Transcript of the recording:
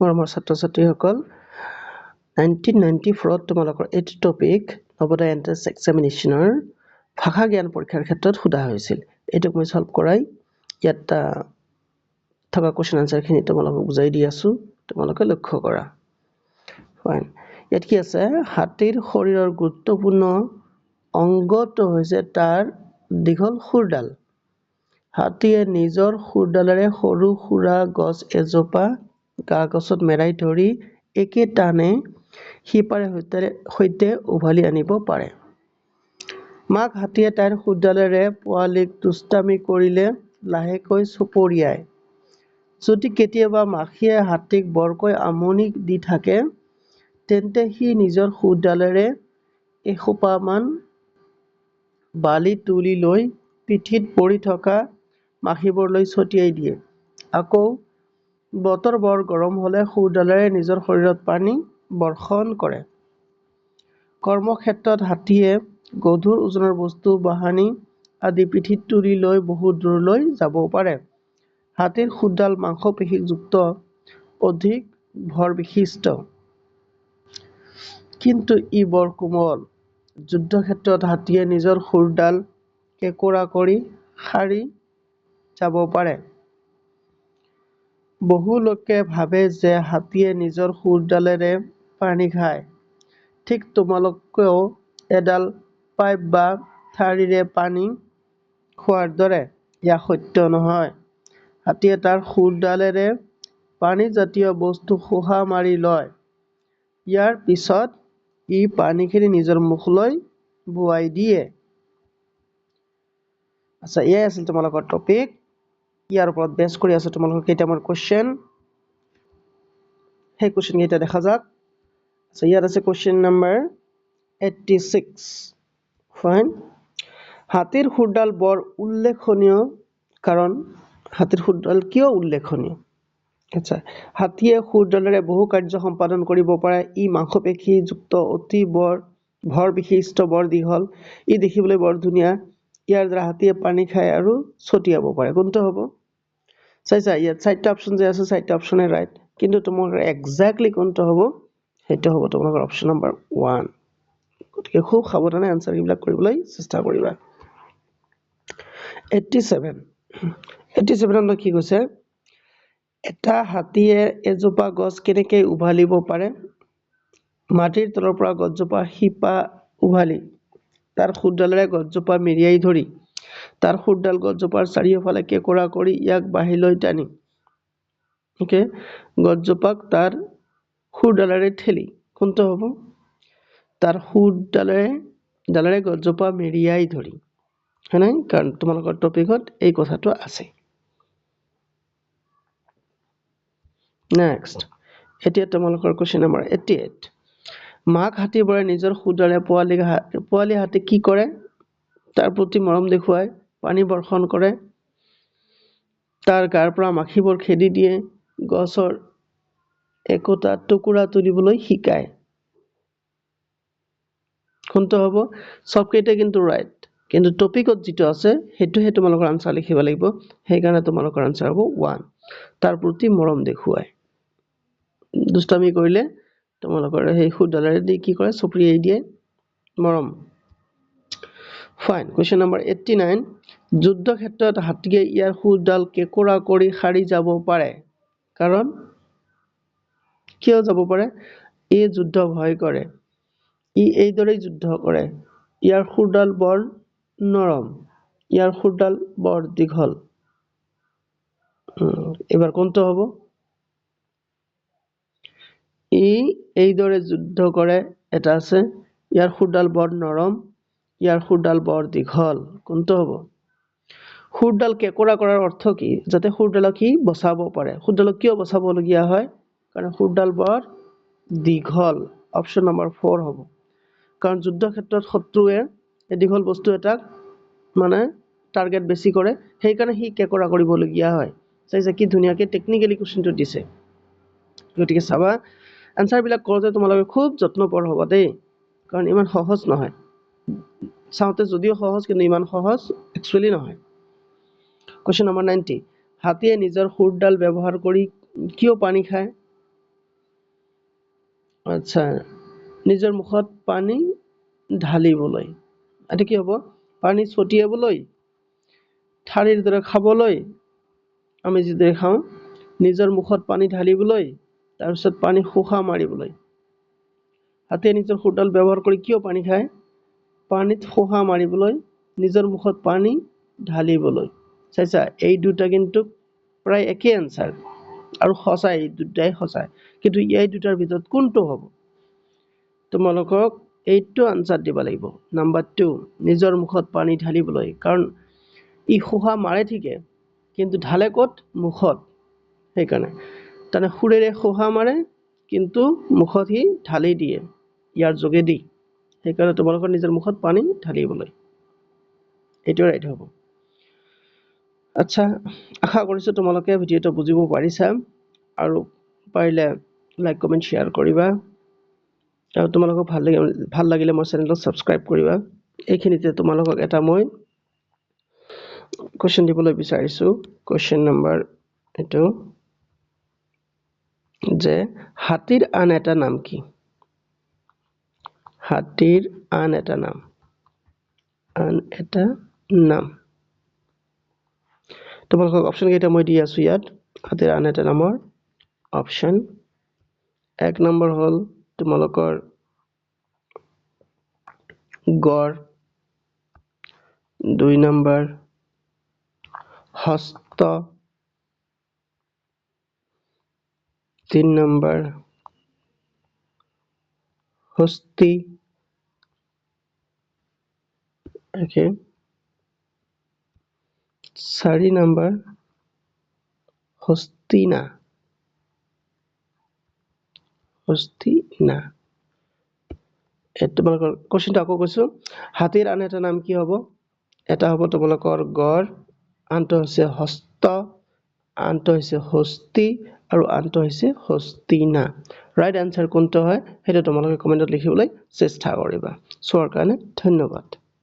মৰমৰ ছাত্ৰ ছাত্ৰীসকল 1994 তোমালোকৰ এইটো টপিক নৱোদয় এন্ট্ৰেন্স এক্সামিনেশ্যনৰ ভাষা জ্ঞান পৰীক্ষাৰ ক্ষেত্ৰত সোধা হৈছিল। এইটোক মই সলভ কৰাই ইয়াত থকা কোৱেশ্চন আনসাৰখিনি তোমালোকক বুজাই দি আছো, তোমালোকে লক্ষ্য কৰা। ফাইন, ইয়াত কি আছে, হাতীৰ শৰীৰৰ গুৰুত্বপূৰ্ণ অংগটো হৈছে তাৰ দীঘল খুৰডাল। হাতীয়ে নিজৰ খুৰডালেৰে সৰু সুৰা গছ এজোপা গা গছত মেৰাই ধৰি একে টানে সিপাৰে সৈতে উভালি আনিব পাৰে। মাক হাতীয়ে তাইৰ খুৰডালেৰে পোৱালীক দুষ্টামি কৰিলে লাহেকৈ চপৰিয়ায়। যদি কেতিয়াবা মাখিয়ে হাতীক বৰকৈ আমনি দি থাকে, তেন্তে সি নিজৰ খুৰডালেৰে এসোপামান বালি তুলি লৈ পিঠিত পৰি থকা মাখিবোৰলৈ ছটিয়াই দিয়ে। আকৌ বতৰ বৰ গৰম হলে খুৰডালেৰে নিজৰ শৰীৰত পানী বৰ্ষণ কৰে। কৰ্মক্ষেত্ৰত হাতীয়ে গধুৰ ওজনৰ বস্তু বাহানি আদি পিঠিত তুলি লৈ বহু দূৰলৈ যাব পাৰে। হাতীৰ খুৰডাল মাংসপেশীযুক্ত, অধিক ভৰ বিশিষ্ট, কিন্তু ই বৰ কোমল। যুদ্ধক্ষেত্ৰত হাতীয়ে নিজৰ খুৰডাল কেঁকোৰা কৰি সাৰি যাব পাৰে। বহু লোকে ভাবে যে হাতীয়ে নিজৰ খুৰডালেৰে পানী খায়। ঠিক তোমালোকেও এডাল পাইপ বা ঠাৰিৰে পানী খোৱাৰ দৰে। এয়া সত্য নহয়। হাতীয়ে তাৰ খুৰডালেৰে পানীজাতীয় বস্তু শোষা মাৰি লয়। ইয়াৰ পিছত ই পানীখিনি নিজৰ মুখলৈ বোৱাই দিয়ে। আচ্ছা, এয়াই আছিল তোমালোকৰ টপিক। ইয়াৰ ওপৰত বেছ কৰি আছে তোমালোকৰ কেইটামান কোৱেশ্চন। সেই কোৱেশ্চন কেইটা দেখা যাক। আচ্ছা, ইয়াত আছে কোৱেশ্চন নাম্বাৰ 86। ফাইন, হাতীৰ খুৰডাল বৰ উল্লেখনীয়। কাৰণ হাতীৰ খুৰডাল কিয় উল্লেখনীয়? আচ্ছা, হাতীয়ে খুৰডালেৰে বহু কাৰ্য সম্পাদন কৰিব পাৰে। ই মাংসপেশীযুক্ত, অতি ভৰ বিশিষ্ট, বৰ দীঘল। ই দেখিবলৈ বৰ ধুনীয়া। ইয়াৰ দ্বাৰা হাতীয়ে পানী খায় আৰু ছটিয়াব পাৰে। কোনটো হ'ব? চাইছা, ইয়াত 4টা অপশ্যন যে আছে, 4টা অপশ্যনে ৰাইট, কিন্তু তোমালোকৰ একজাক্টলি কোনটো হ'ব? সেইটো হ'ব তোমালোকৰ অপশ্যন নম্বৰ 1। গতিকে খুব সাৱধানে আনসাৰ এইবিলাক কৰিবলৈ চেষ্টা কৰিবা। 87 কি কৈছে, এটা হাতীয়ে এজোপা গছ কেনেকৈ উভালিব পাৰে? মাটিৰ তলৰ পৰা গছজোপা শিপা উভালি তাৰ খুৰডালেৰে গছজোপা মেৰিয়াই ধৰি তাৰ খুৰডাল গছজোপাৰ চাৰিওফালে কেঁকোৰা কৰি ইয়াক বাহিৰলৈ টানি গছজোপাক তাৰ খুৰডালেৰে ঠেলি। কোনটো হ'ব? তাৰ খুৰডালেৰে গছজোপা মেৰিয়াই ধৰি, হয় নাই? কাৰণ তোমালোকৰ টপিকত এই কথাটো আছে। নেক্সট, এতিয়া তোমালোকৰ কোৱেশ্চন নম্বৰ 88। মাক হাতীবোৰে নিজৰ খুৰডালেৰে পোৱালি হাতীক কি কৰে? তাৰ প্ৰতি মৰম দেখুৱাই পানী বৰ্ষণ কৰে, তাৰ গাৰ পৰা মাখিবোৰ খেদি দিয়ে, গছৰ একোটা টুকুৰা তুলিবলৈ শিকায়। কোনটো হ'ব? চবকেইটা কিন্তু ৰাইট, কিন্তু টপিকত যিটো আছে সেইটোহে তোমালোকৰ আনসাৰ লিখিব লাগিব। সেইকাৰণে তোমালোকৰ আনসাৰ হ'ব 1। তাৰ প্ৰতি মৰম দেখুৱাই। দুষ্টামি কৰিলে তোমালোকৰ সেই খুৰডালেৰে দি কি কৰে? চপৰিয়াই দিয়ে, মৰম। Fine, question number 89। যুদ্ধক্ষেত্ৰত হাতীয়ে ইয়াৰ খুৰডাল কেঁকোৰা কৰি সাৰি যাব পাৰে। কাৰণ কিয় যাব পাৰে? ই যুদ্ধ ভয় কৰে। ই এইদৰেই যুদ্ধ কৰে। ইয়াৰ খুৰডাল বৰ নৰম। ইয়াৰ খুৰডাল বৰ দীঘল। এবাৰ কোনটো হ'ব? ই এইদৰে যুদ্ধ কৰে, এটা আছে। ইয়াৰ খুৰডাল বৰ নৰম। ইয়াৰ খুৰডাল বৰ দীঘল। কোনটো হ'ব? খুৰডাল কেঁকোৰা কৰাৰ অৰ্থ কি? যাতে খুৰডালক সি বচাব পাৰে। খুৰডালক কিয় বচাবলগীয়া হয়? কাৰণ খুৰডাল বৰ দীঘল। অপশ্যন নম্বৰ 4 হ'ব। কাৰণ যুদ্ধক্ষেত্ৰত শত্ৰুৱে দীঘল বস্তু এটাক টাৰ্গেট বেছি কৰে, সেইকাৰণে সি কেঁকোৰা কৰিবলগীয়া হয়। চাইছা কি ধুনীয়াকৈ টেকনিকেলি কুৱেশ্চনটো দিছে। গতিকে চাবা, আনসাৰবিলাক কৰোঁতে তোমালোকে খুব যত্নপৰ হ'বা দেই, কাৰণ ইমান সহজ নহয়। চাওঁতে যদিও সহজ, কিন্তু ইমান সহজ একচুৱেলি নহয়। Question number 90। হাতীয়ে নিজৰ খুৰডাল ব্যৱহাৰ কৰি কিয় পানী খায়? আচ্ছা নিজৰ মুখত পানী ঢালিবলৈ এটা কি হ'ব পানী ছটিয়াবলৈ ঠাৰিৰ দৰে খাবলৈ আমি যিদৰে খাওঁ নিজৰ মুখত পানী ঢালিবলৈ তাৰপিছত পানী শোষা মাৰিবলৈ হাতীয়ে নিজৰ খুৰডাল ব্যৱহাৰ কৰি কিয় পানী খায় পানীত শোষা মাৰিবলৈ নিজৰ মুখত পানী ঢালিবলৈ চাইছা এই দুটা কিন্তু প্ৰায় একেই আনসাৰ আৰু সঁচাই এই দুটাই সঁচাই কিন্তু এই দুটাৰ ভিতৰত কোনটো হ'ব তোমালোকক এইটো আনসাৰ দিব লাগিব নাম্বাৰ 2 নিজৰ মুখত পানী ঢালিবলৈ কাৰণ ই শোষা মাৰে ঠিকে কিন্তু ঢালে ক'ত মুখত সেইকাৰণে তানে সুৰেৰে শোষা মাৰে কিন্তু মুখত সি ঢালি দিয়ে ইয়াৰ যোগেদি সেইকাৰণে তোমালোকৰ নিজৰ মুখত পানী ঢালিবলৈ এইটো ৰাইট হ'ব আচ্ছা আশা কৰিছোঁ তোমালোকে ভিডিঅ'টো বুজিব পাৰিছা আৰু পাৰিলে লাইক কমেন্ট শ্বেয়াৰ কৰিবা আৰু তোমালোকক ভাল লাগিলে মোৰ চেনেলটো সাবস্ক্ৰাইব কৰিবা এইখিনিতে তোমালোকক এটা মই কোৱেশ্চন দিবলৈ বিচাৰিছো কোৱেশ্চন নম্বৰ এটো যে হাতীৰ আন এটা নাম কি হাতীৰ আন এটা নাম তোমালোকক অপচন কেইটা মই দি আছো ইয়াত হাতীৰ আন এটা নামৰ অপচন 1 নম্বৰ হল তোমালোকৰ গড় 2 নম্বৰ হস্ত 3 নম্বৰ হস্তি okay 4 নম্বৰ হস্তিনা তোমালোকৰ কোৱেশ্চনটো আকৌ কৈছো হাতীৰ আন এটা নাম কি হ'ব এটা হ'ব তোমালোকৰ গড় আনটো হৈছে হস্ত আনটো হৈছে হস্তি আৰু আনটো হৈছে হস্তিনা ৰাইট আনসাৰ কোনটো হয় হেতু তোমালোকে কমেন্টত লিখিবলৈ চেষ্টা কৰিবা চোৱাৰ কাৰণে ধন্যবাদ